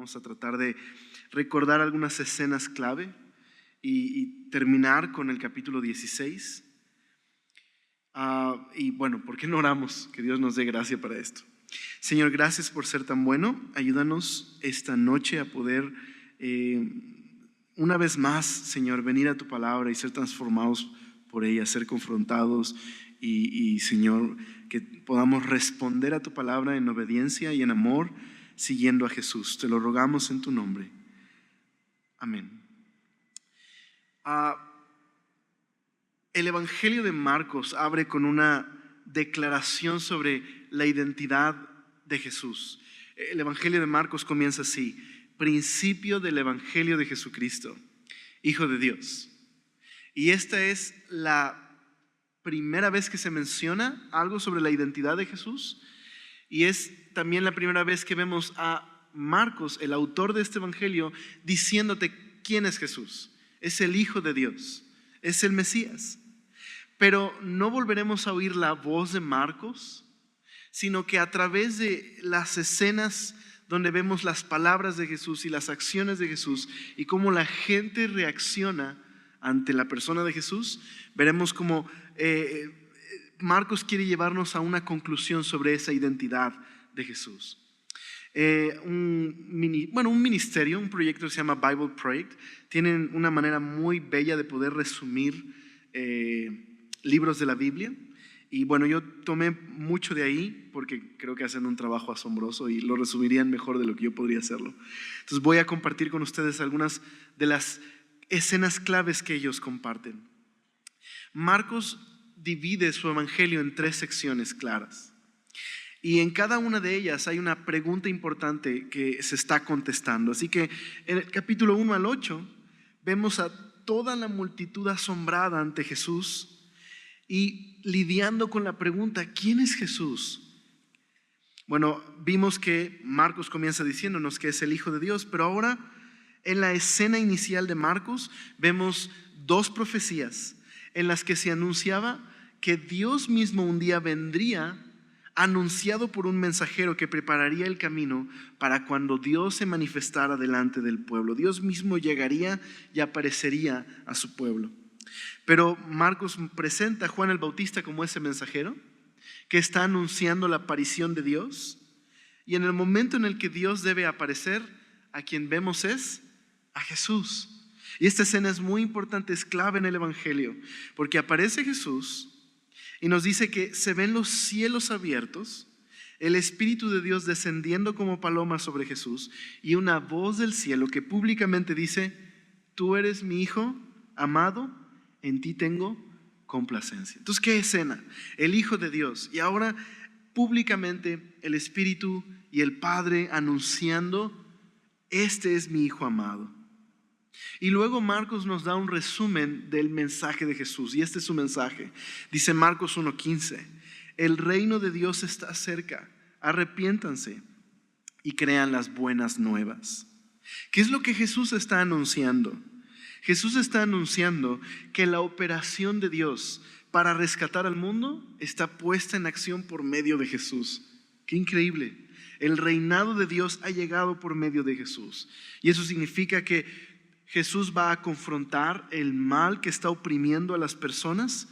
vamos a tratar de recordar algunas escenas clave y terminar con el capítulo 16. Y bueno, ¿por qué no oramos? Que Dios nos dé gracia para esto. Señor, gracias por ser tan bueno. Ayúdanos esta noche a poder, una vez más, Señor, venir a tu palabra y ser transformados por ella, ser confrontados y Señor, que podamos responder a tu palabra en obediencia y en amor, siguiendo a Jesús. Te lo rogamos en tu nombre. Amén. El Evangelio de Marcos abre con una declaración sobre la identidad de Jesús. El Evangelio de Marcos comienza así: principio del Evangelio de Jesucristo, Hijo de Dios. Y esta es la primera vez que se menciona algo sobre la identidad de Jesús, y es también la primera vez que vemos a Marcos, el autor de este Evangelio, diciéndote quién es Jesús. Es el Hijo de Dios, es el Mesías. Pero no volveremos a oír la voz de Marcos, sino que a través de las escenas donde vemos las palabras de Jesús y las acciones de Jesús y cómo la gente reacciona ante la persona de Jesús, veremos cómo Marcos quiere llevarnos a una conclusión sobre esa identidad de Jesús. Un ministerio, un proyecto que se llama Bible Project, tienen una manera muy bella de poder resumir libros de la Biblia. Y bueno, yo tomé mucho de ahí porque creo que hacen un trabajo asombroso y lo resumirían mejor de lo que yo podría hacerlo. Entonces voy a compartir con ustedes algunas de las escenas claves que ellos comparten. Marcos divide su evangelio en 3 secciones claras. Y en cada una de ellas hay una pregunta importante que se está contestando. Así que en el capítulo 1 al 8 vemos a toda la multitud asombrada ante Jesús y lidiando con la pregunta: ¿quién es Jesús? Bueno, vimos que Marcos comienza diciéndonos que es el Hijo de Dios, pero ahora en la escena inicial de Marcos vemos 2 profecías en las que se anunciaba que Dios mismo un día vendría, anunciado por un mensajero que prepararía el camino para cuando Dios se manifestara delante del pueblo. Dios mismo llegaría y aparecería a su pueblo. Pero Marcos presenta a Juan el Bautista como ese mensajero que está anunciando la aparición de Dios, y en el momento en el que Dios debe aparecer, a quien vemos es a Jesús. Y esta escena es muy importante, es clave en el Evangelio, porque aparece Jesús y nos dice que se ven los cielos abiertos, el Espíritu de Dios descendiendo como paloma sobre Jesús, y una voz del cielo que públicamente dice: tú eres mi Hijo amado, en ti tengo complacencia. Entonces, ¿qué escena? El Hijo de Dios, y ahora públicamente el Espíritu y el Padre anunciando: este es mi Hijo amado. Y luego Marcos nos da un resumen del mensaje de Jesús, y este es su mensaje. Dice Marcos 1:15: el reino de Dios está cerca, arrepiéntanse y crean las buenas nuevas. ¿Qué es lo que Jesús está anunciando? Jesús está anunciando que la operación de Dios para rescatar al mundo está puesta en acción por medio de Jesús. ¡Qué increíble! El reinado de Dios ha llegado por medio de Jesús, y eso significa que Jesús va a confrontar el mal que está oprimiendo a las personas,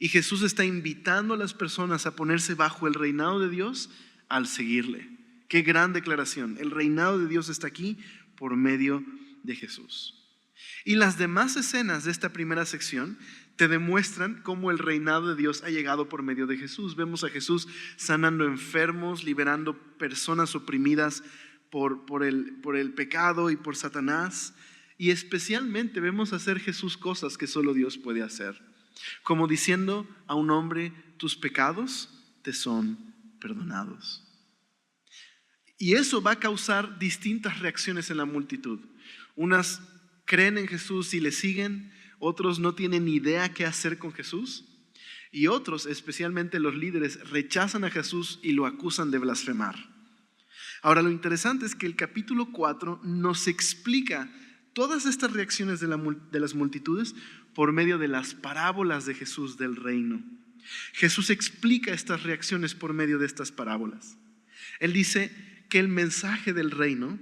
y Jesús está invitando a las personas a ponerse bajo el reinado de Dios al seguirle. ¡Qué gran declaración! El reinado de Dios está aquí por medio de Jesús. Y las demás escenas de esta primera sección te demuestran cómo el reinado de Dios ha llegado por medio de Jesús. Vemos a Jesús sanando enfermos, liberando personas oprimidas por el pecado y por Satanás. Y especialmente vemos hacer Jesús cosas que solo Dios puede hacer, como diciendo a un hombre: tus pecados te son perdonados. Y eso va a causar distintas reacciones en la multitud. Unas creen en Jesús y le siguen, otros no tienen ni idea qué hacer con Jesús, y otros, especialmente los líderes, rechazan a Jesús y lo acusan de blasfemar. Ahora, lo interesante es que el capítulo 4 nos explica todas estas reacciones de las multitudes por medio de las parábolas de Jesús del reino. Jesús explica estas reacciones por medio de estas parábolas. Él dice que el mensaje del reino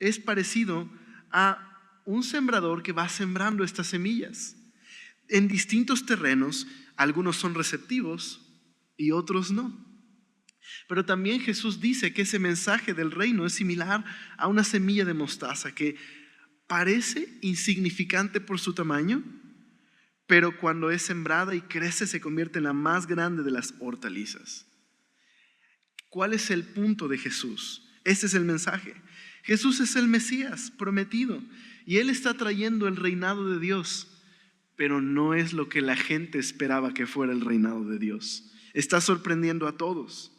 es parecido a un sembrador que va sembrando estas semillas en distintos terrenos. Algunos son receptivos y otros no. Pero también Jesús dice que ese mensaje del reino es similar a una semilla de mostaza que parece insignificante por su tamaño, pero cuando es sembrada y crece se convierte en la más grande de las hortalizas. ¿Cuál es el punto de Jesús? Este es el mensaje. Jesús es el Mesías prometido y Él está trayendo el reinado de Dios, pero no es lo que la gente esperaba que fuera el reinado de Dios. Está sorprendiendo a todos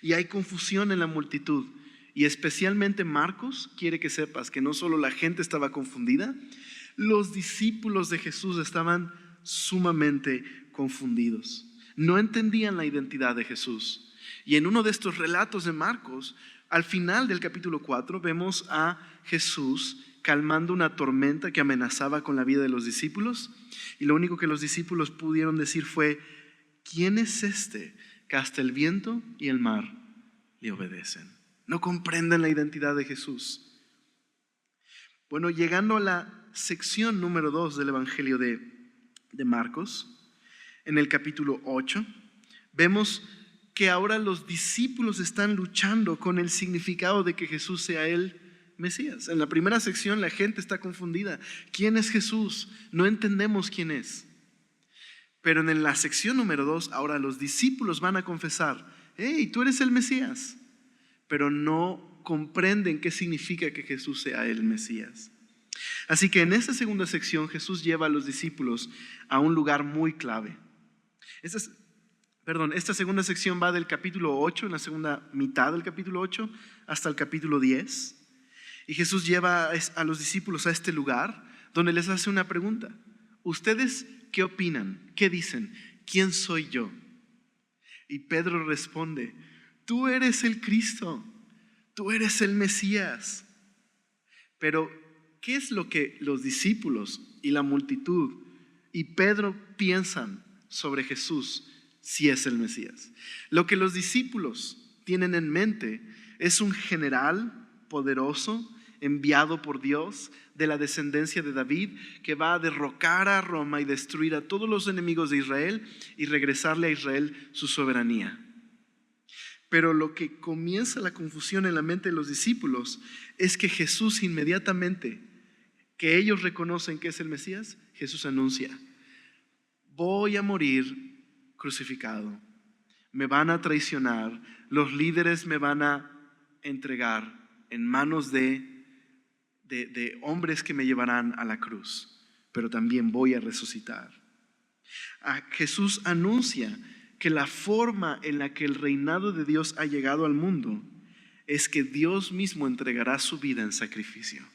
y hay confusión en la multitud, y especialmente Marcos quiere que sepas que no solo la gente estaba confundida, los discípulos de Jesús estaban sumamente confundidos. No entendían la identidad de Jesús. Y en uno de estos relatos de Marcos, al final del capítulo 4, vemos a Jesús calmando una tormenta que amenazaba con la vida de los discípulos. Y lo único que los discípulos pudieron decir fue: ¿quién es este que hasta el viento y el mar le obedecen? No comprenden la identidad de Jesús. Bueno, llegando a la sección número 2 del Evangelio de Marcos, en el capítulo 8, vemos que ahora los discípulos están luchando con el significado de que Jesús sea el Mesías. En la primera sección la gente está confundida. ¿Quién es Jesús? No entendemos quién es. Pero en la sección número 2, ahora los discípulos van a confesar: hey, tú eres el Mesías. Pero no comprenden qué significa que Jesús sea el Mesías. Así que en esta segunda sección Jesús lleva a los discípulos a un lugar muy clave. Esta segunda sección va del capítulo 8, en la segunda mitad del capítulo 8, hasta el capítulo 10. Y Jesús lleva a los discípulos a este lugar donde les hace una pregunta: ¿ustedes qué opinan? ¿Qué dicen? ¿Quién soy yo? Y Pedro responde: tú eres el Cristo, tú eres el Mesías. Pero ¿qué es lo que los discípulos y la multitud y Pedro piensan sobre Jesús si es el Mesías? Lo que los discípulos tienen en mente es un general poderoso enviado por Dios de la descendencia de David, que va a derrocar a Roma y destruir a todos los enemigos de Israel y regresarle a Israel su soberanía. Pero lo que comienza la confusión en la mente de los discípulos es que Jesús, inmediatamente que ellos reconocen que es el Mesías, Jesús anuncia: voy a morir crucificado, me van a traicionar, los líderes me van a entregar en manos de hombres que me llevarán a la cruz, pero también voy a resucitar. Jesús anuncia que la forma en la que el reinado de Dios ha llegado al mundo es que Dios mismo entregará su vida en sacrificio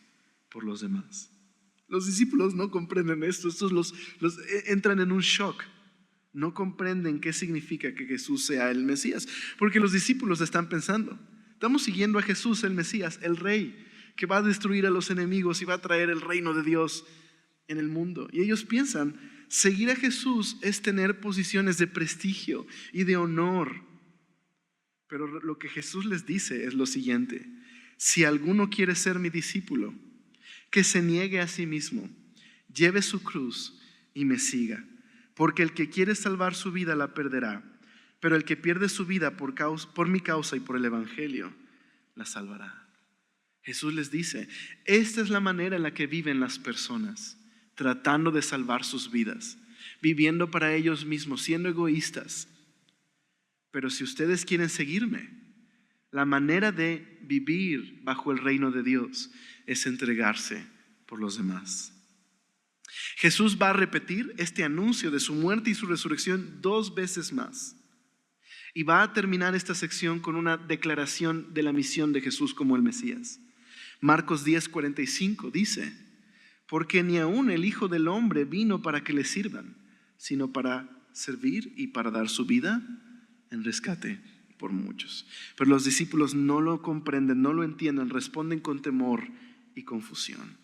por los demás. Los discípulos no comprenden esto. Estos los entran en un shock. No comprenden qué significa que Jesús sea el Mesías, porque los discípulos están pensando: estamos siguiendo a Jesús, el Mesías, el Rey, que va a destruir a los enemigos y va a traer el reino de Dios en el mundo. Y ellos piensan: seguir a Jesús es tener posiciones de prestigio y de honor. Pero lo que Jesús les dice es lo siguiente: si alguno quiere ser mi discípulo, que se niegue a sí mismo, lleve su cruz y me siga. Porque el que quiere salvar su vida la perderá, pero el que pierde su vida por mi causa y por el Evangelio la salvará. Jesús les dice: esta es la manera en la que viven las personas, tratando de salvar sus vidas, viviendo para ellos mismos, siendo egoístas. Pero si ustedes quieren seguirme, la manera de vivir bajo el reino de Dios es entregarse por los demás. Jesús va a repetir este anuncio de su muerte y su resurrección 2 veces más. Y va a terminar esta sección con una declaración de la misión de Jesús como el Mesías. Marcos 10:45 dice: porque ni aun el Hijo del Hombre vino para que le sirvan, sino para servir y para dar su vida en rescate por muchos. Pero los discípulos no lo comprenden, no lo entienden, responden con temor y confusión.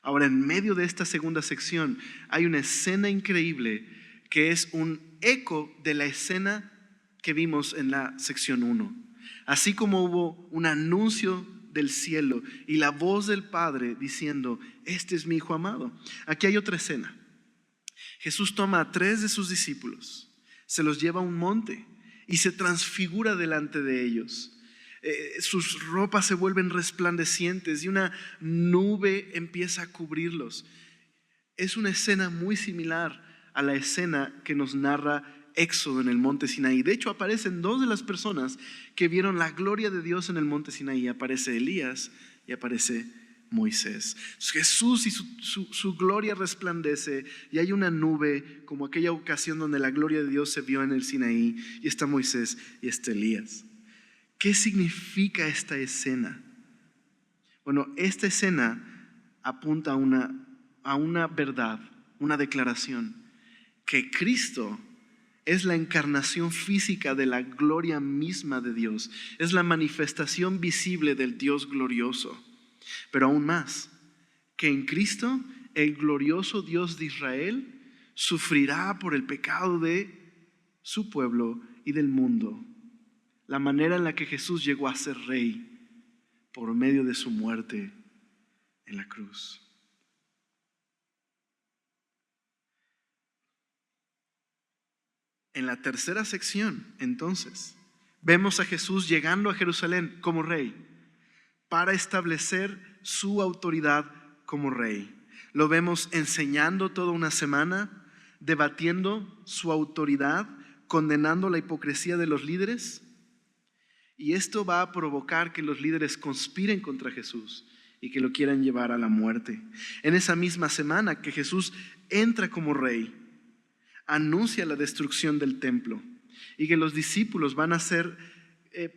Ahora, en medio de esta segunda sección hay una escena increíble que es un eco de la escena que vimos en la sección 1. Así como hubo un anuncio del cielo y la voz del Padre diciendo: este es mi Hijo amado. Aquí hay otra escena. Jesús toma a 3 de sus discípulos, se los lleva a un monte y se transfigura delante de ellos. Sus ropas se vuelven resplandecientes y una nube empieza a cubrirlos. Es una escena muy similar a la escena que nos narra Éxodo en el monte Sinaí. De hecho, aparecen 2 de las personas que vieron la gloria de Dios en el monte Sinaí. Aparece Elías y aparece Moisés. Jesús y su gloria resplandece, y hay una nube como aquella ocasión donde la gloria de Dios se vio en el Sinaí, y está Moisés y está Elías. ¿Qué significa esta escena? Bueno, esta escena apunta a una verdad, una declaración: que Cristo es la encarnación física de la gloria misma de Dios, es la manifestación visible del Dios glorioso. Pero aún más, que en Cristo el glorioso Dios de Israel sufrirá por el pecado de su pueblo y del mundo. La manera en la que Jesús llegó a ser rey por medio de su muerte en la cruz. En la tercera sección, entonces, vemos a Jesús llegando a Jerusalén como rey para establecer su autoridad como rey. Lo vemos enseñando toda una semana, debatiendo su autoridad, condenando la hipocresía de los líderes. Y esto va a provocar que los líderes conspiren contra Jesús y que lo quieran llevar a la muerte. En esa misma semana que Jesús entra como rey, anuncia la destrucción del templo y que los discípulos van a ser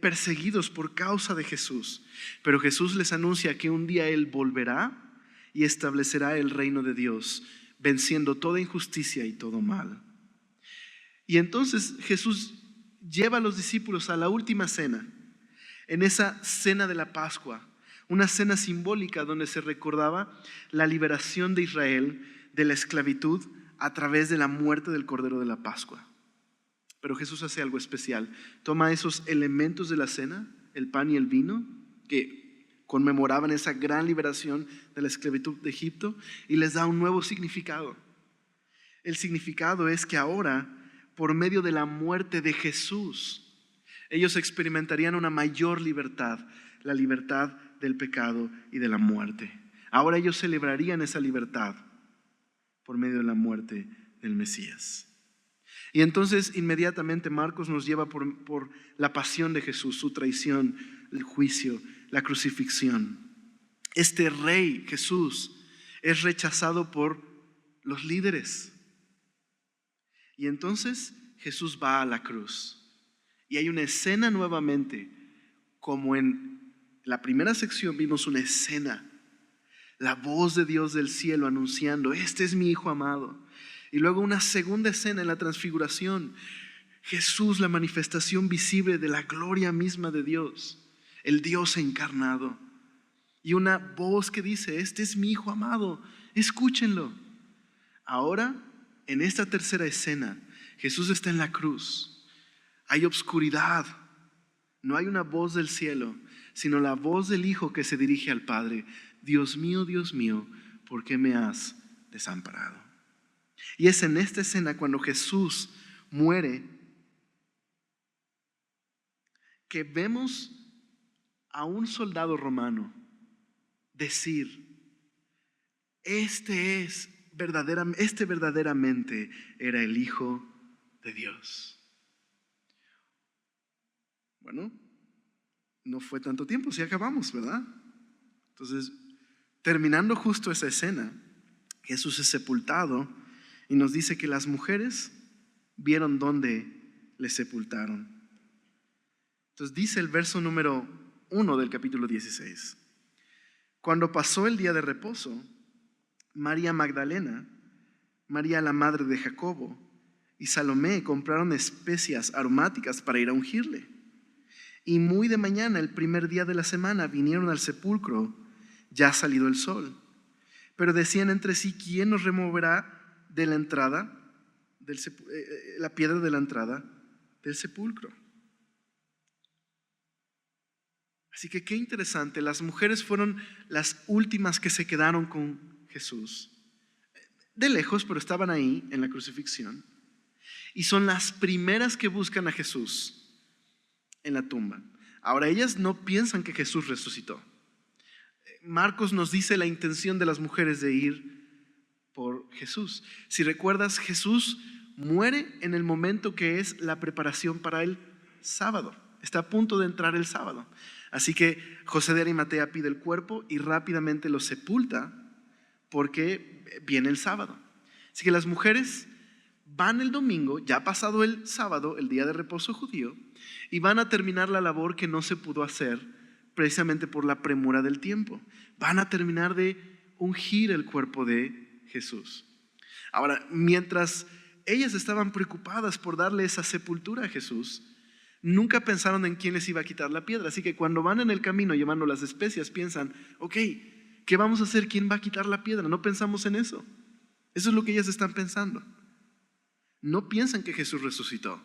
perseguidos por causa de Jesús. Pero Jesús les anuncia que un día Él volverá y establecerá el reino de Dios, venciendo toda injusticia y todo mal. Y entonces Jesús lleva a los discípulos a la última cena, en esa cena de la Pascua, una cena simbólica donde se recordaba la liberación de Israel de la esclavitud a través de la muerte del Cordero de la Pascua. Pero Jesús hace algo especial. Toma esos elementos de la cena, el pan y el vino, que conmemoraban esa gran liberación de la esclavitud de Egipto, y les da un nuevo significado. El significado es que ahora, por medio de la muerte de Jesús, ellos experimentarían una mayor libertad, la libertad del pecado y de la muerte. Ahora ellos celebrarían esa libertad por medio de la muerte del Mesías. Y entonces inmediatamente Marcos nos lleva por la pasión de Jesús, su traición, el juicio, la crucifixión. Este rey Jesús es rechazado por los líderes. Y entonces Jesús va a la cruz. Y hay una escena nuevamente, como en la primera sección vimos una escena, la voz de Dios del cielo anunciando: este es mi Hijo amado. Y luego una segunda escena en la transfiguración, Jesús, la manifestación visible de la gloria misma de Dios, el Dios encarnado. Y una voz que dice: este es mi Hijo amado, escúchenlo. Ahora, en esta tercera escena, Jesús está en la cruz. Hay obscuridad, no hay una voz del cielo, sino la voz del Hijo que se dirige al Padre: Dios mío, ¿por qué me has desamparado? Y es en esta escena, cuando Jesús muere, que vemos a un soldado romano decir: este verdaderamente era el Hijo de Dios. Bueno, no fue tanto tiempo, si acabamos, ¿verdad? Entonces, terminando justo esa escena, Jesús es sepultado y nos dice que las mujeres vieron dónde le sepultaron. Entonces dice el verso número 1 del capítulo 16: cuando pasó el día de reposo, María Magdalena, María la madre de Jacobo y Salomé compraron especias aromáticas para ir a ungirle. Y muy de mañana, el primer día de la semana, vinieron al sepulcro, ya salido el sol. Pero decían entre sí: ¿quién nos removerá de la entrada, la piedra de la entrada del sepulcro? Así que qué interesante, las mujeres fueron las últimas que se quedaron con Jesús. De lejos, pero estaban ahí en la crucifixión. Y son las primeras que buscan a Jesús en la tumba. Ahora, ellas no piensan que Jesús resucitó. Marcos nos dice la intención de las mujeres de ir por Jesús. Si recuerdas, Jesús muere en el momento que es la preparación para el sábado. Está a punto de entrar el sábado. Así que José de Arimatea pide el cuerpo y rápidamente lo sepulta porque viene el sábado. Así que las mujeres van el domingo, ya pasado el sábado, el día de reposo judío, y van a terminar la labor que no se pudo hacer precisamente por la premura del tiempo. Van a terminar de ungir el cuerpo de Jesús. Ahora, mientras ellas estaban preocupadas por darle esa sepultura a Jesús, nunca pensaron en quién les iba a quitar la piedra. Así que cuando van en el camino llevando las especias, piensan, ok, ¿qué vamos a hacer? ¿Quién va a quitar la piedra? No pensamos en eso. Eso es lo que ellas están pensando. No piensan que Jesús resucitó.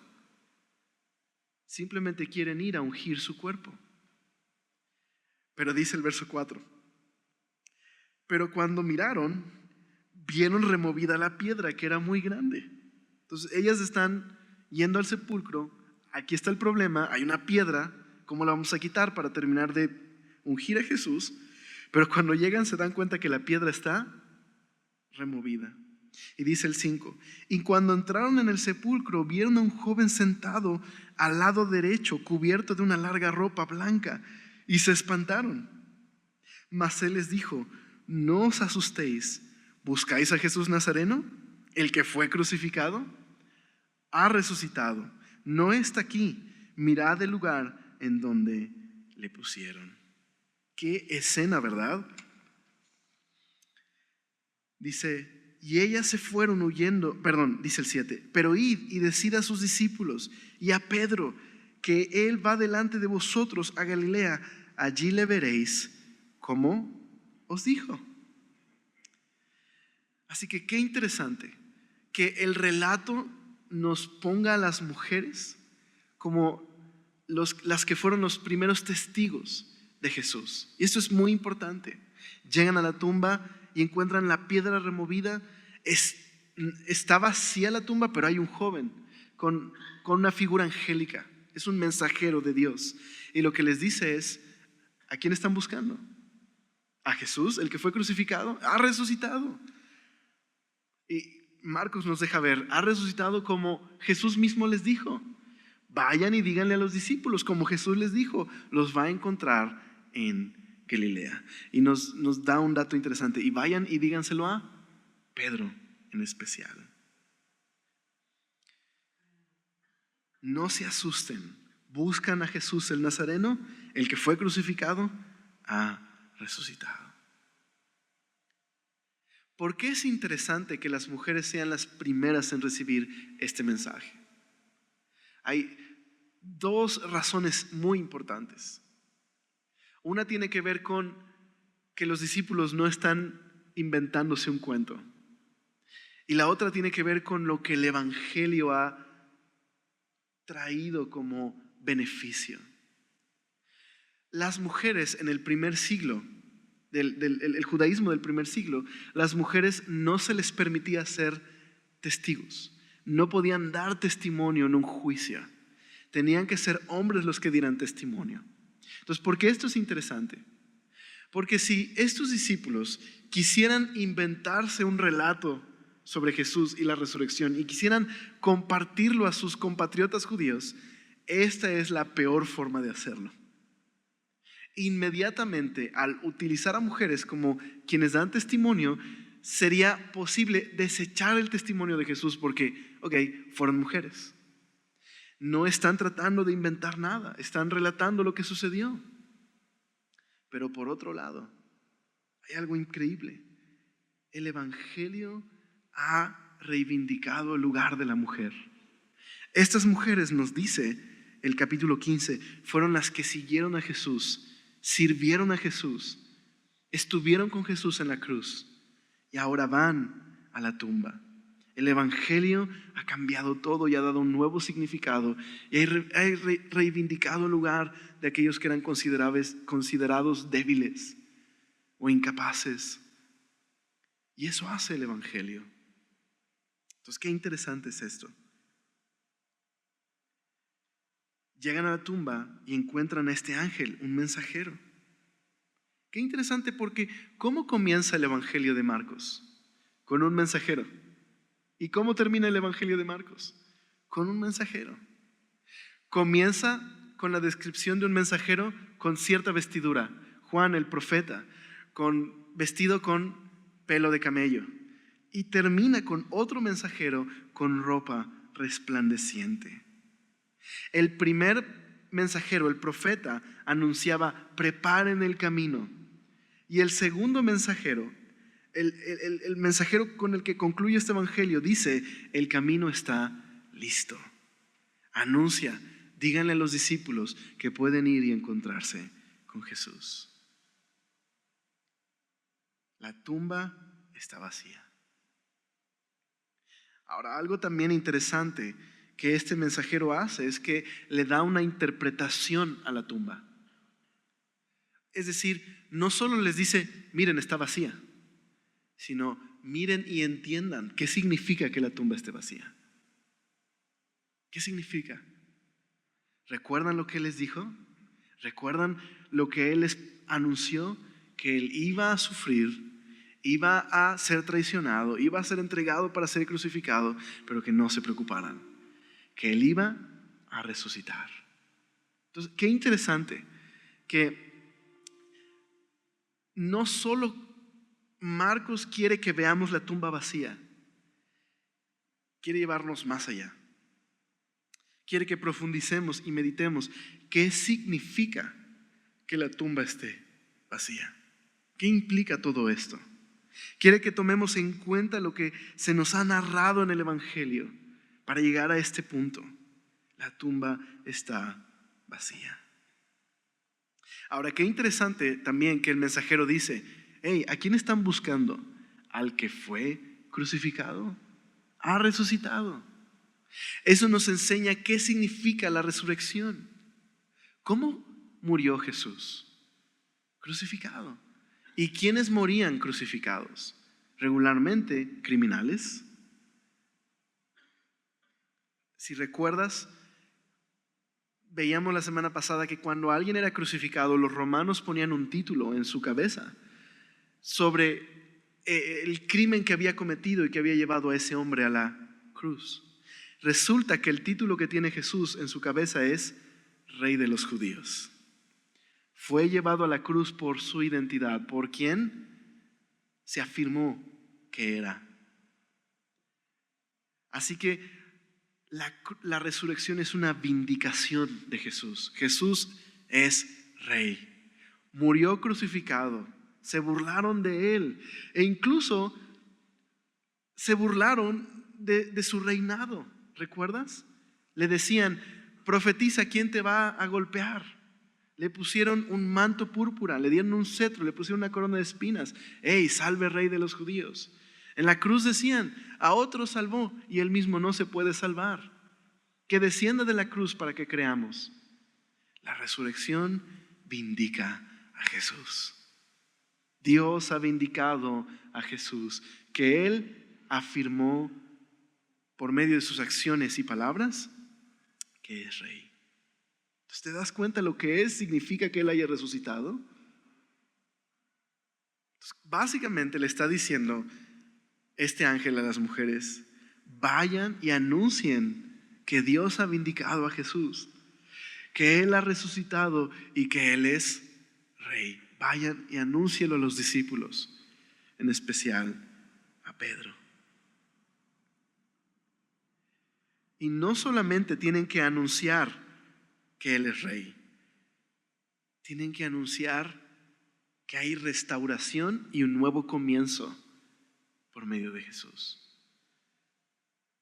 Simplemente quieren ir a ungir su cuerpo. Pero dice el verso 4: pero cuando miraron, vieron removida la piedra, que era muy grande. Entonces ellas están yendo al sepulcro. Aquí está el problema, hay una piedra. ¿Cómo la vamos a quitar para terminar de ungir a Jesús? Pero cuando llegan se dan cuenta que la piedra está removida. Y dice el 5: y cuando entraron en el sepulcro, vieron a un joven sentado al lado derecho, cubierto de una larga ropa blanca, y se espantaron. Mas él les dijo: no os asustéis, ¿buscáis a Jesús Nazareno, el que fue crucificado? Ha resucitado, no está aquí. Mirad el lugar en donde le pusieron. Qué escena, ¿verdad? Dice: y ellas se fueron huyendo, dice el 7, pero id y decid a sus discípulos y a Pedro que él va delante de vosotros a Galilea, allí le veréis como os dijo. Así que qué interesante que el relato nos ponga a las mujeres como las que fueron los primeros testigos de Jesús. Y esto es muy importante. Llegan a la tumba y encuentran la piedra removida. Está vacía la tumba, pero hay un joven con una figura angélica. Es un mensajero de Dios. Y lo que les dice es: ¿a quién están buscando? ¿A Jesús, el que fue crucificado? Ha resucitado. Y Marcos nos deja ver, ha resucitado como Jesús mismo les dijo. Vayan y díganle a los discípulos, como Jesús les dijo, los va a encontrar en Galilea. Y nos da un dato interesante: y vayan y díganselo a Pedro en especial. No se asusten, buscan a Jesús el Nazareno, el que fue crucificado, ha resucitado. ¿Por qué es interesante que las mujeres sean las primeras en recibir este mensaje? Hay dos razones muy importantes. Una tiene que ver con que los discípulos no están inventándose un cuento. Y la otra tiene que ver con lo que el Evangelio ha traído como beneficio. Las mujeres en el primer siglo, el judaísmo del primer siglo, las mujeres no se les permitía ser testigos. No podían dar testimonio en un juicio. Tenían que ser hombres los que dieran testimonio. Entonces, ¿por qué esto es interesante? Porque si estos discípulos quisieran inventarse un relato sobre Jesús y la resurrección y quisieran compartirlo a sus compatriotas judíos, esta es la peor forma de hacerlo. Inmediatamente, al utilizar a mujeres como quienes dan testimonio, sería posible desechar el testimonio de Jesús porque, fueron mujeres. No están tratando de inventar nada, están relatando lo que sucedió. Pero por otro lado, hay algo increíble. El Evangelio ha reivindicado el lugar de la mujer. Estas mujeres, nos dice el capítulo 15, fueron las que siguieron a Jesús, sirvieron a Jesús, estuvieron con Jesús en la cruz y ahora van a la tumba. El Evangelio ha cambiado todo y ha dado un nuevo significado y ha reivindicado el lugar de aquellos que eran considerados débiles o incapaces. Y eso hace el Evangelio. Entonces, qué interesante es esto. Llegan a la tumba y encuentran a este ángel, un mensajero. Qué interesante, porque ¿cómo comienza el Evangelio de Marcos? Con un mensajero. ¿Y cómo termina el Evangelio de Marcos? Con un mensajero. Comienza con la descripción de un mensajero con cierta vestidura, Juan el profeta, vestido con pelo de camello. Y termina con otro mensajero con ropa resplandeciente. El primer mensajero, el profeta, anunciaba: preparen el camino. Y el segundo mensajero, el mensajero con el que concluye este evangelio, dice: el camino está listo. Anuncia, díganle a los discípulos que pueden ir y encontrarse con Jesús. La tumba está vacía. Ahora, algo también interesante que este mensajero hace es que le da una interpretación a la tumba. Es decir, no solo les dice: miren, está vacía, sino miren y entiendan qué significa que la tumba esté vacía. ¿Qué significa? ¿Recuerdan lo que él les dijo? ¿Recuerdan lo que él les anunció? Que él iba a sufrir, iba a ser traicionado, iba a ser entregado para ser crucificado, pero que no se preocuparan, que él iba a resucitar. Entonces, qué interesante que no solo Marcos quiere que veamos la tumba vacía, quiere llevarnos más allá. Quiere que profundicemos y meditemos qué significa que la tumba esté vacía. ¿Qué implica todo esto? Quiere que tomemos en cuenta lo que se nos ha narrado en el Evangelio para llegar a este punto. La tumba está vacía. Ahora, qué interesante también que el mensajero dice: hey, ¿a quién están buscando? Al que fue crucificado, ha resucitado. Eso nos enseña qué significa la resurrección. ¿Cómo murió Jesús? Crucificado. ¿Y quiénes morían crucificados? Regularmente, criminales. Si recuerdas, veíamos la semana pasada que cuando alguien era crucificado, los romanos ponían un título en su cabeza sobre el crimen que había cometido y que había llevado a ese hombre a la cruz. Resulta que el título que tiene Jesús en su cabeza es Rey de los Judíos. Fue llevado a la cruz por su identidad, por quien se afirmó que era. Así que la resurrección es una vindicación de Jesús. Jesús es Rey. Murió crucificado. Se burlaron de él e incluso se burlaron de su reinado. ¿Recuerdas? Le decían: profetiza, ¿quién te va a golpear? Le pusieron un manto púrpura, le dieron un cetro, le pusieron una corona de espinas. ¡Ey, salve, Rey de los Judíos! En la cruz decían: a otro salvó y él mismo no se puede salvar. Que descienda de la cruz para que creamos. La resurrección vindica a Jesús. Dios ha vindicado a Jesús, que Él afirmó por medio de sus acciones y palabras que es Rey. Entonces, ¿te das cuenta lo que significa que Él haya resucitado? Entonces, básicamente le está diciendo este ángel a las mujeres: vayan y anuncien que Dios ha vindicado a Jesús, que Él ha resucitado y que Él es Rey. Vayan y anúncielo a los discípulos, en especial a Pedro. Y no solamente tienen que anunciar que Él es Rey, tienen que anunciar que hay restauración y un nuevo comienzo por medio de Jesús.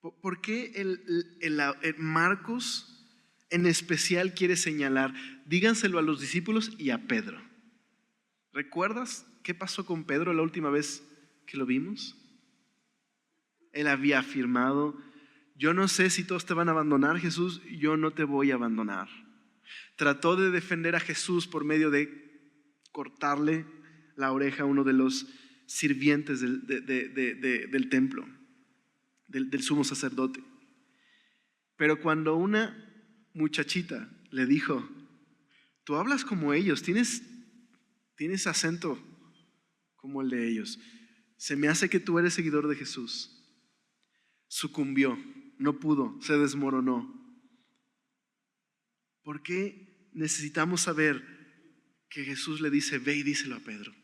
¿Por qué el Marcos en especial quiere señalar? Díganselo a los discípulos y a Pedro. ¿Recuerdas qué pasó con Pedro la última vez que lo vimos? Él había afirmado: yo no sé si todos te van a abandonar, Jesús, yo no te voy a abandonar. Trató de defender a Jesús por medio de cortarle la oreja a uno de los sirvientes del templo, del sumo sacerdote. Pero cuando una muchachita le dijo: tú hablas como ellos, tienes acento como el de ellos, se me hace que tú eres seguidor de Jesús, sucumbió, no pudo, se desmoronó. ¿Por qué necesitamos saber que Jesús le dice: ve y díselo a Pedro?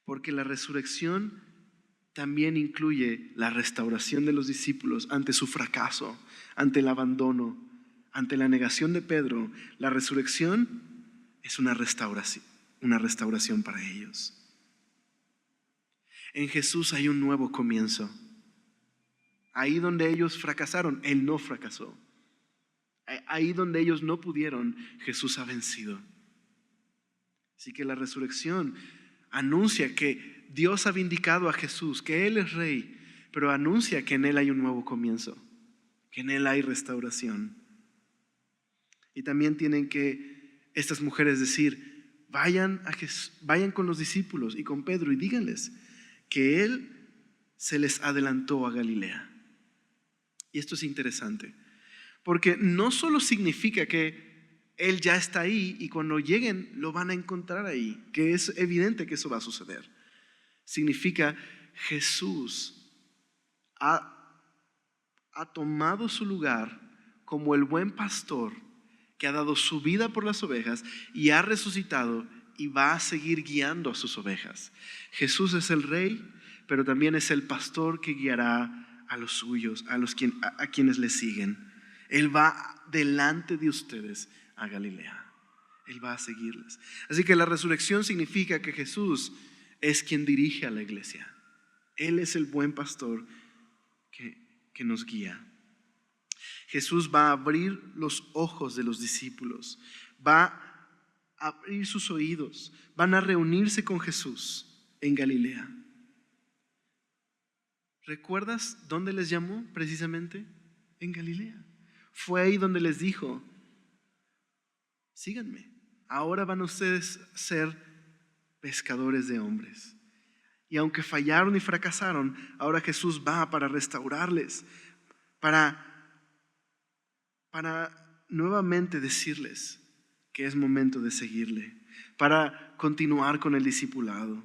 Porque la resurrección también incluye la restauración de los discípulos ante su fracaso, ante el abandono, ante la negación de Pedro. La resurrección es una restauración para ellos. En Jesús hay un nuevo comienzo. Ahí donde ellos fracasaron, Él no fracasó. Ahí donde ellos no pudieron, Jesús ha vencido. Así que la resurrección anuncia que Dios ha vindicado a Jesús, que Él es Rey, pero anuncia que en Él hay un nuevo comienzo, que en Él hay restauración. Y también tienen que estas mujeres decir: vayan con los discípulos y con Pedro y díganles que Él se les adelantó a Galilea. Y esto es interesante, porque no solo significa que Él ya está ahí y cuando lleguen lo van a encontrar ahí, que es evidente que eso va a suceder. Significa Jesús ha tomado su lugar como el buen pastor que ha dado su vida por las ovejas y ha resucitado y va a seguir guiando a sus ovejas. Jesús es el Rey, pero también es el pastor que guiará a los suyos, a quienes le siguen. Él va delante de ustedes a Galilea. Él va a seguirles. Así que la resurrección significa que Jesús es quien dirige a la iglesia. Él es el buen pastor que nos guía. Jesús va a abrir los ojos de los discípulos, va a abrir sus oídos, van a reunirse con Jesús en Galilea. ¿Recuerdas dónde les llamó precisamente? En Galilea. Fue ahí donde les dijo: síganme, ahora van ustedes a ser pescadores de hombres. Y aunque fallaron y fracasaron, ahora Jesús va para restaurarles, para nuevamente decirles que es momento de seguirle, para continuar con el discipulado.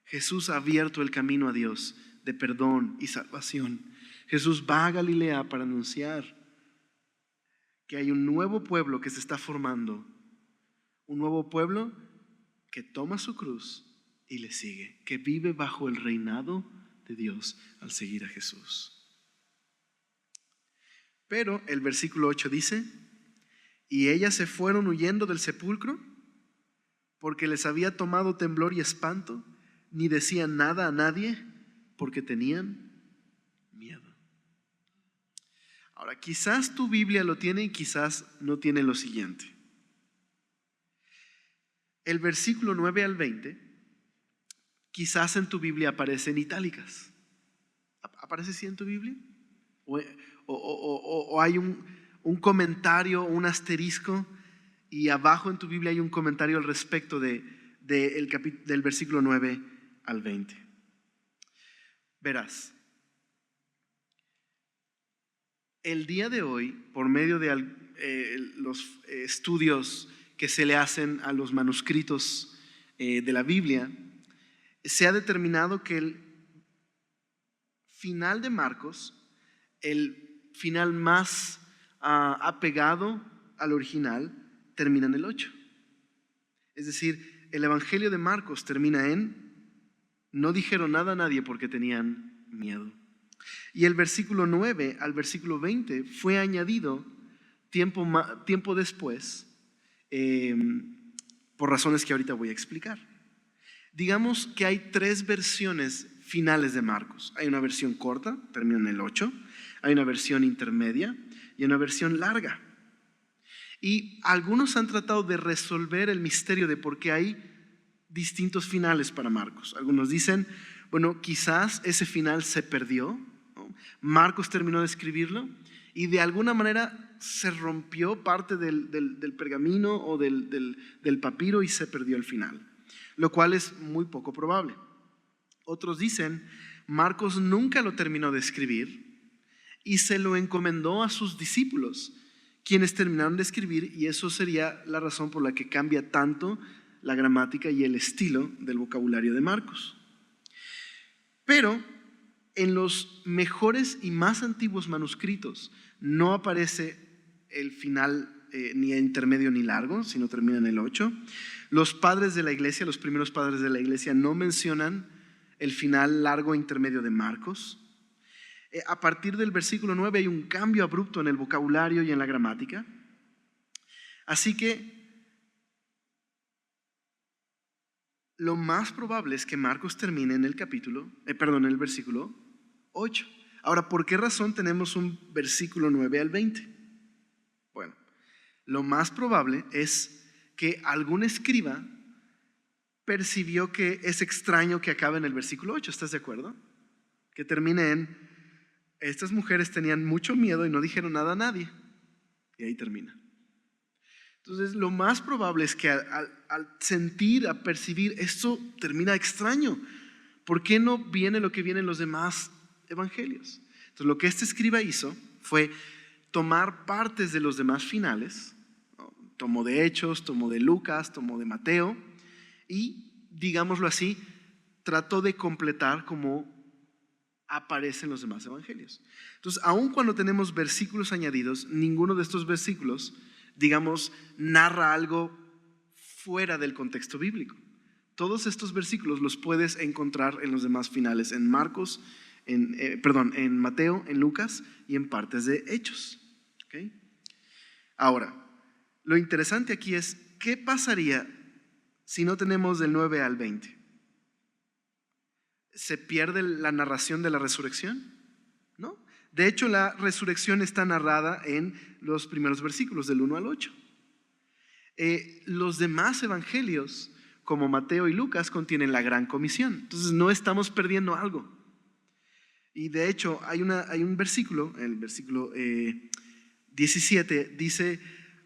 Jesús ha abierto el camino a Dios de perdón y salvación. Jesús va a Galilea para anunciar que hay un nuevo pueblo que se está formando, un nuevo pueblo que toma su cruz y le sigue, que vive bajo el reinado de Dios al seguir a Jesús. Pero el versículo 8 dice: y ellas se fueron huyendo del sepulcro porque les había tomado temblor y espanto, ni decían nada a nadie porque tenían miedo. Ahora, quizás tu Biblia lo tiene y quizás no tiene lo siguiente. El versículo 9 al 20, quizás en tu Biblia aparece en itálicas. ¿Aparece así en tu Biblia? ¿O hay un comentario, un asterisco, y abajo en tu Biblia hay un comentario al respecto del versículo 9 al 20? Verás, el día de hoy, por medio de los estudios que se le hacen a los manuscritos de la Biblia, se ha determinado que el final de Marcos, el final más apegado al original, termina en el 8. Es decir, el Evangelio de Marcos termina en: no dijeron nada a nadie porque tenían miedo. Y el versículo 9 al versículo 20 fue añadido tiempo después, por razones que ahorita voy a explicar. Digamos que hay 3 versiones finales de Marcos. Hay una versión corta, termina en el 8. Hay una versión intermedia y una versión larga. Y algunos han tratado de resolver el misterio de por qué hay distintos finales para Marcos. Algunos dicen Bueno, quizás ese final se perdió, ¿no? Marcos terminó de escribirlo y de alguna manera se rompió parte del pergamino o del papiro y se perdió el final, lo cual es muy poco probable. Otros dicen, Marcos nunca lo terminó de escribir y se lo encomendó a sus discípulos, quienes terminaron de escribir, y eso sería la razón por la que cambia tanto la gramática y el estilo del vocabulario de Marcos. Pero en los mejores y más antiguos manuscritos no aparece el final ni intermedio ni largo, sino termina en el 8. Los padres de la iglesia, los primeros padres de la iglesia, no mencionan el final largo e intermedio de Marcos. A partir del versículo 9 hay un cambio abrupto en el vocabulario y en la gramática. Así que lo más probable es que Marcos termine en el en el versículo 8. Ahora, ¿por qué razón tenemos un versículo 9 al 20? Bueno, lo más probable es que algún escriba percibió que es extraño que acabe en el versículo 8. ¿Estás de acuerdo? Que termine en: estas mujeres tenían mucho miedo y no dijeron nada a nadie. Y ahí termina. Entonces, lo más probable es que al sentir, a percibir, esto termina extraño. ¿Por qué no viene lo que viene en los demás evangelios? Entonces, lo que este escriba hizo fue tomar partes de los demás finales, ¿no? Tomó de Hechos, tomó de Lucas, tomó de Mateo y, digámoslo así, trató de completar como aparece en los demás evangelios. Entonces, aun cuando tenemos versículos añadidos, ninguno de estos versículos, digamos, narra algo fuera del contexto bíblico. Todos estos versículos los puedes encontrar en los demás finales, en Marcos, en Mateo, en Lucas y en partes de Hechos. ¿Okay? Ahora, lo interesante aquí es, ¿qué pasaría si no tenemos del 9 al 20? ¿Se pierde la narración de la resurrección? ¿No? De hecho, la resurrección está narrada en los primeros versículos, del 1 al 8. Los demás evangelios, como Mateo y Lucas, contienen la gran comisión. Entonces no estamos perdiendo algo. Y de hecho hay un versículo, el versículo 17, dice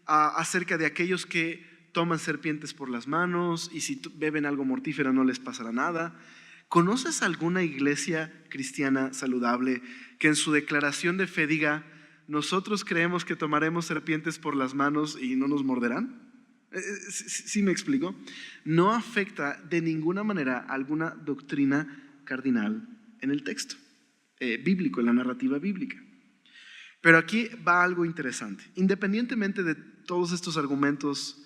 acerca de aquellos que toman serpientes por las manos y si beben algo mortífero no les pasará nada. ¿Conoces alguna iglesia cristiana saludable que en su declaración de fe diga: nosotros creemos que tomaremos serpientes por las manos y no nos morderán? ¿Sí me explico? No afecta de ninguna manera alguna doctrina cardinal en el texto bíblico, en la narrativa bíblica. Pero aquí va algo interesante. Independientemente de todos estos argumentos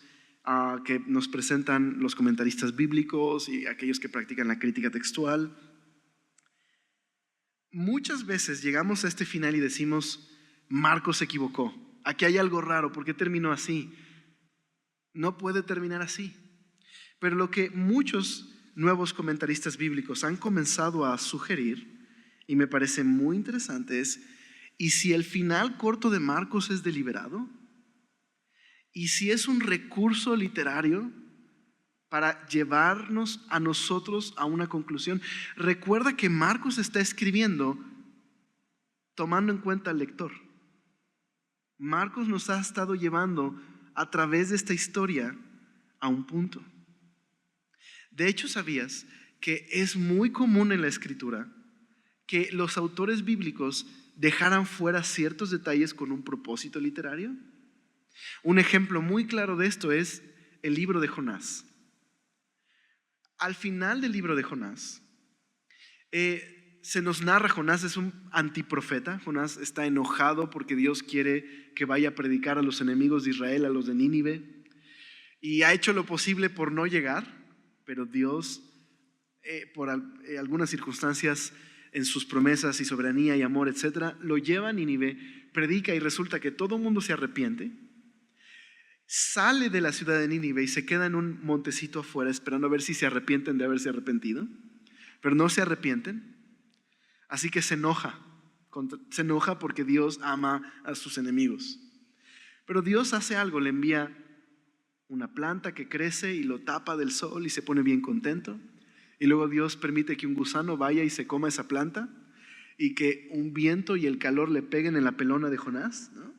que nos presentan los comentaristas bíblicos y aquellos que practican la crítica textual, muchas veces llegamos a este final y decimos: Marcos se equivocó, aquí hay algo raro, ¿por qué terminó así? No puede terminar así. Pero lo que muchos nuevos comentaristas bíblicos han comenzado a sugerir, y me parece muy interesante, es: ¿y si el final corto de Marcos es deliberado? ¿Y si es un recurso literario para llevarnos a nosotros a una conclusión? Recuerda que Marcos está escribiendo tomando en cuenta al lector. Marcos nos ha estado llevando a través de esta historia a un punto. De hecho, ¿sabías que es muy común en la escritura que los autores bíblicos dejaran fuera ciertos detalles con un propósito literario? Un ejemplo muy claro de esto es el libro de Jonás. Al final del libro de Jonás, se nos narra: Jonás es un antiprofeta. Jonás está enojado porque Dios quiere que vaya a predicar a los enemigos de Israel, a los de Nínive, y ha hecho lo posible por no llegar, pero Dios, por algunas circunstancias en sus promesas y soberanía y amor, etcétera, lo lleva a Nínive, predica y resulta que todo el mundo se arrepiente. Sale de la ciudad de Nínive y se queda en un montecito afuera esperando a ver si se arrepienten de haberse arrepentido, pero no se arrepienten. Así que se enoja porque Dios ama a sus enemigos. Pero Dios hace algo, le envía una planta que crece y lo tapa del sol y se pone bien contento. Y luego Dios permite que un gusano vaya y se coma esa planta y que un viento y el calor le peguen en la pelona de Jonás, ¿no?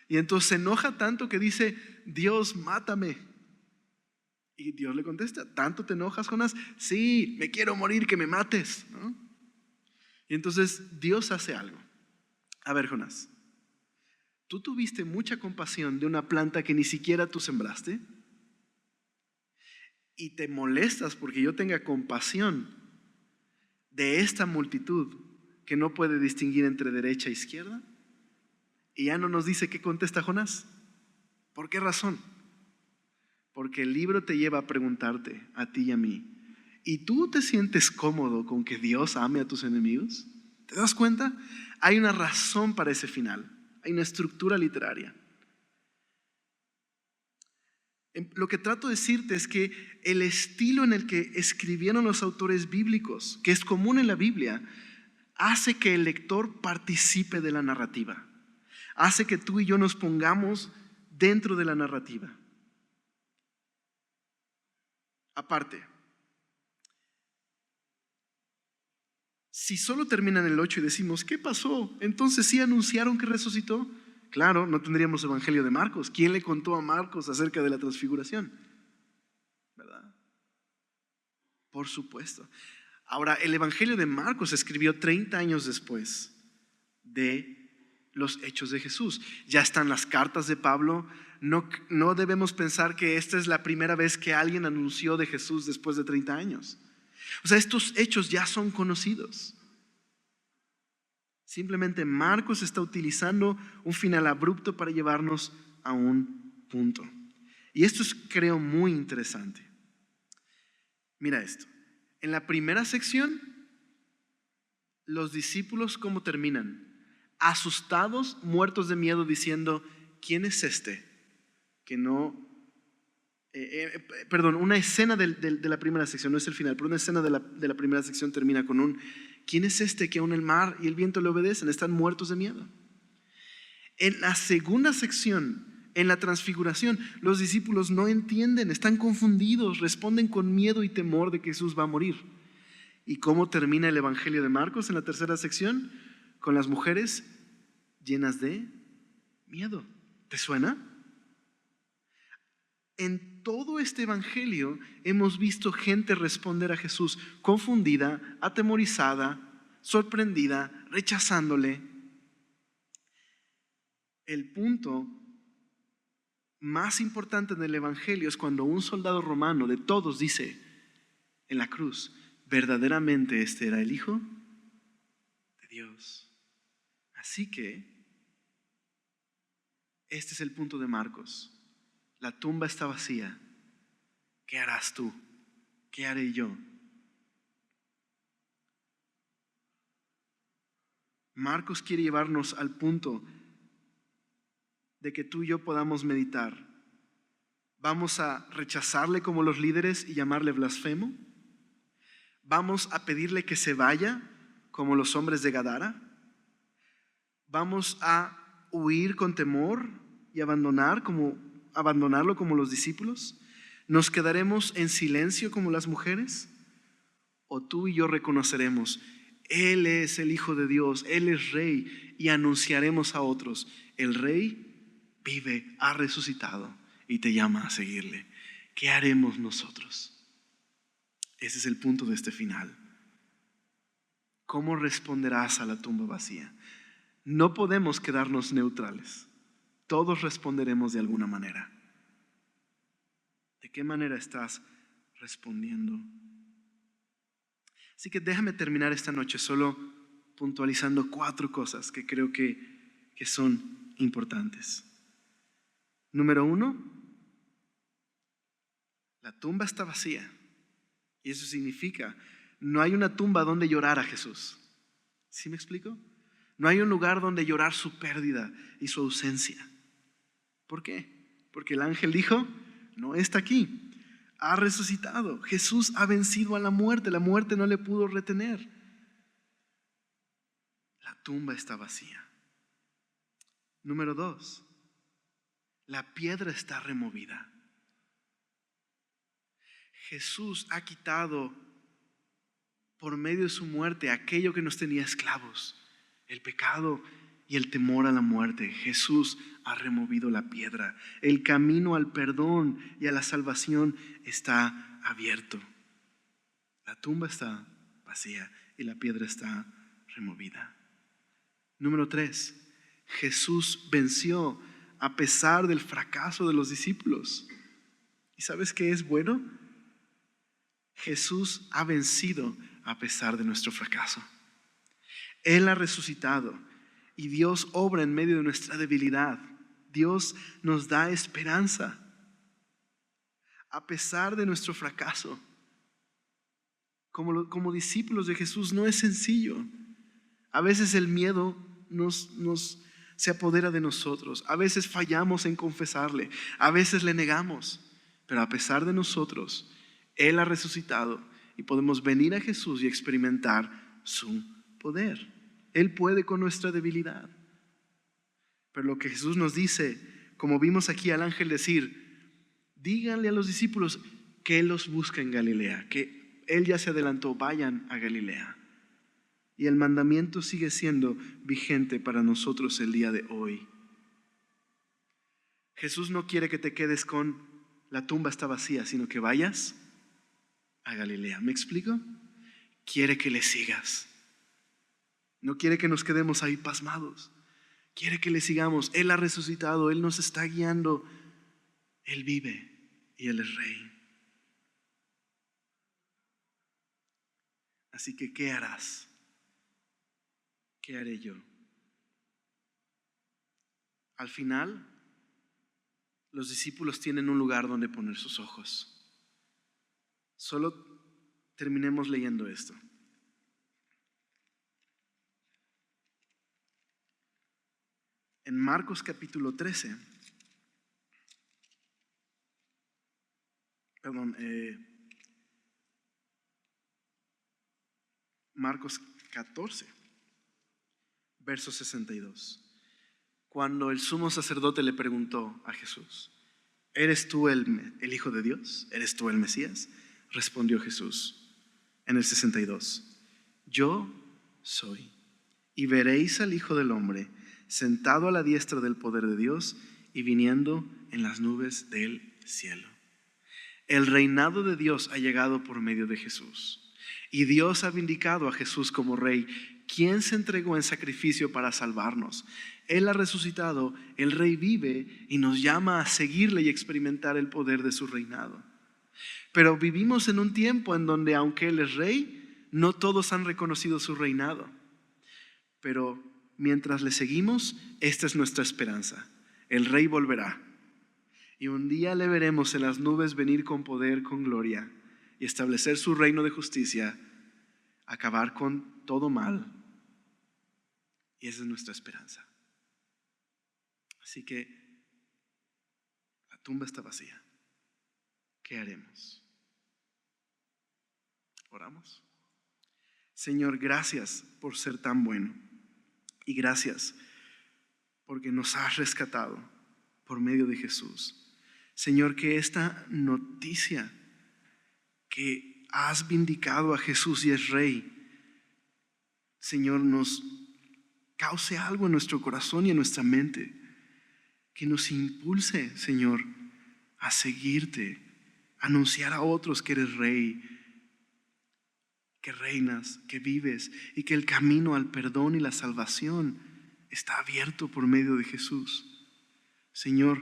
Y entonces se enoja tanto que dice: Dios, mátame. Y Dios le contesta: ¿tanto te enojas, Jonás? Sí, me quiero morir, que me mates, ¿no? Y entonces Dios hace algo. A ver, Jonás, ¿tú tuviste mucha compasión de una planta que ni siquiera tú sembraste? ¿Y te molestas porque yo tenga compasión de esta multitud que no puede distinguir entre derecha e izquierda? Y ya no nos dice qué contesta Jonás. ¿Por qué razón? Porque el libro te lleva a preguntarte, a ti y a mí: ¿y tú te sientes cómodo con que Dios ame a tus enemigos? ¿Te das cuenta? Hay una razón para ese final. Hay una estructura literaria. Lo que trato de decirte es que el estilo en el que escribieron los autores bíblicos, que es común en la Biblia, hace que el lector participe de la narrativa. Hace que tú y yo nos pongamos dentro de la narrativa. Aparte, si solo termina en el 8 y decimos: ¿qué pasó? Entonces sí anunciaron que resucitó. Claro, no tendríamos Evangelio de Marcos. ¿Quién le contó a Marcos acerca de la transfiguración? ¿Verdad? Por supuesto. Ahora, el Evangelio de Marcos se escribió 30 años después de los hechos de Jesús. Ya están las cartas de Pablo. No debemos pensar que esta es la primera vez que alguien anunció de Jesús después de 30 años. O sea, estos hechos ya son conocidos. Simplemente Marcos está utilizando un final abrupto para llevarnos a un punto. Y esto es, creo, muy interesante. Mira esto. En la primera sección, los discípulos, ¿cómo terminan? Asustados, muertos de miedo, diciendo: ¿quién es este? Que no... perdón, una escena de la primera sección, no es el final, pero una escena de la primera sección termina con un: ¿quién es este que aún el mar y el viento le obedecen? Están muertos de miedo. En la segunda sección, en la transfiguración, los discípulos no entienden, están confundidos, responden con miedo y temor de que Jesús va a morir. ¿Y cómo termina el Evangelio de Marcos en la tercera sección? Con las mujeres llenas de miedo. ¿Te suena? En todo este evangelio hemos visto gente responder a Jesús confundida, atemorizada, sorprendida, rechazándole. El punto más importante en el evangelio es cuando un soldado romano de todos dice en la cruz: verdaderamente este era el Hijo de Dios. Así que este es el punto de Marcos. La tumba está vacía. ¿Qué harás tú? ¿Qué haré yo? Marcos quiere llevarnos al punto de que tú y yo podamos meditar. ¿Vamos a rechazarle como los líderes y llamarle blasfemo? ¿Vamos a pedirle que se vaya como los hombres de Gadara? ¿Vamos a huir con temor y abandonarlo como los discípulos? ¿Nos quedaremos en silencio como las mujeres? ¿O tú y yo reconoceremos: Él es el Hijo de Dios, Él es Rey, y anunciaremos a otros: el Rey vive, ha resucitado y te llama a seguirle? ¿Qué haremos nosotros? Ese es el punto de este final. ¿Cómo responderás a la tumba vacía? No podemos quedarnos neutrales. Todos responderemos de alguna manera. ¿De qué manera estás respondiendo? Así que déjame terminar esta noche solo puntualizando 4 cosas que creo que son importantes. Número 1, la tumba está vacía. Y eso significa, no hay una tumba donde llorar a Jesús. ¿Sí me explico? No hay un lugar donde llorar su pérdida y su ausencia. ¿Por qué? Porque el ángel dijo: no está aquí, ha resucitado. Jesús ha vencido a la muerte no le pudo retener. La tumba está vacía. Número 2, la piedra está removida. Jesús ha quitado por medio de su muerte aquello que nos tenía esclavos, el pecado y el temor a la muerte. Jesús ha removido la piedra. El camino al perdón y a la salvación está abierto. La tumba está vacía y la piedra está removida. Número 3, Jesús venció a pesar del fracaso de los discípulos. ¿Y sabes qué es bueno? Jesús ha vencido a pesar de nuestro fracaso. Él ha resucitado y Dios obra en medio de nuestra debilidad. Dios nos da esperanza a pesar de nuestro fracaso. Como discípulos de Jesús no es sencillo. A veces el miedo se apodera de nosotros. A veces fallamos en confesarle. A veces le negamos. Pero a pesar de nosotros, Él ha resucitado y podemos venir a Jesús y experimentar su poder. Él puede con nuestra debilidad. Pero lo que Jesús nos dice, como vimos aquí al ángel decir, díganle a los discípulos que Él los busca en Galilea, que Él ya se adelantó, vayan a Galilea. Y el mandamiento sigue siendo vigente para nosotros el día de hoy. Jesús no quiere que te quedes con la tumba está vacía, sino que vayas a Galilea. ¿Me explico? Quiere que le sigas. No quiere que nos quedemos ahí pasmados. Quiere que le sigamos. Él ha resucitado, Él nos está guiando. Él vive y Él es Rey. Así que, ¿qué harás? ¿Qué haré yo? Al final, los discípulos tienen un lugar donde poner sus ojos. Solo terminemos leyendo esto. En Marcos capítulo 13, Marcos 14, verso 62. Cuando el sumo sacerdote le preguntó a Jesús, ¿eres tú el Hijo de Dios? ¿Eres tú el Mesías? Respondió Jesús en el 62, yo soy. Y veréis al Hijo del Hombre sentado a la diestra del poder de Dios y viniendo en las nubes del cielo. El reinado de Dios ha llegado por medio de Jesús. Y Dios ha vindicado a Jesús como Rey, quien se entregó en sacrificio para salvarnos. Él ha resucitado, el Rey vive y nos llama a seguirle y experimentar el poder de su reinado. Pero vivimos en un tiempo en donde, aunque Él es Rey, no todos han reconocido su reinado. Pero mientras le seguimos, esta es nuestra esperanza. El Rey volverá. Y un día le veremos en las nubes venir con poder, con gloria, y establecer su reino de justicia, acabar con todo mal. Y esa es nuestra esperanza. Así que la tumba está vacía. ¿Qué haremos? Oramos. Señor, gracias por ser tan bueno. Y gracias porque nos has rescatado por medio de Jesús. Señor, que esta noticia que has vindicado a Jesús y es Rey, Señor, nos cause algo en nuestro corazón y en nuestra mente, que nos impulse, Señor, a seguirte, a anunciar a otros que eres Rey, que reinas, que vives y que el camino al perdón y la salvación está abierto por medio de Jesús. Señor,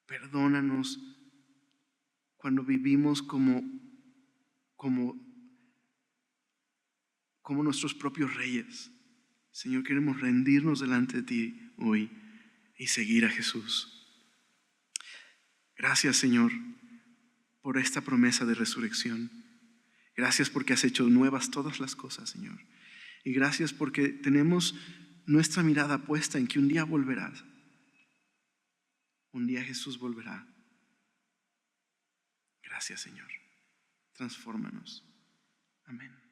perdónanos cuando vivimos como nuestros propios reyes. Señor, queremos rendirnos delante de ti hoy y seguir a Jesús. Gracias, Señor, por esta promesa de resurrección. Gracias porque has hecho nuevas todas las cosas, Señor. Y gracias porque tenemos nuestra mirada puesta en que un día volverás. Un día Jesús volverá. Gracias, Señor. Transfórmanos. Amén.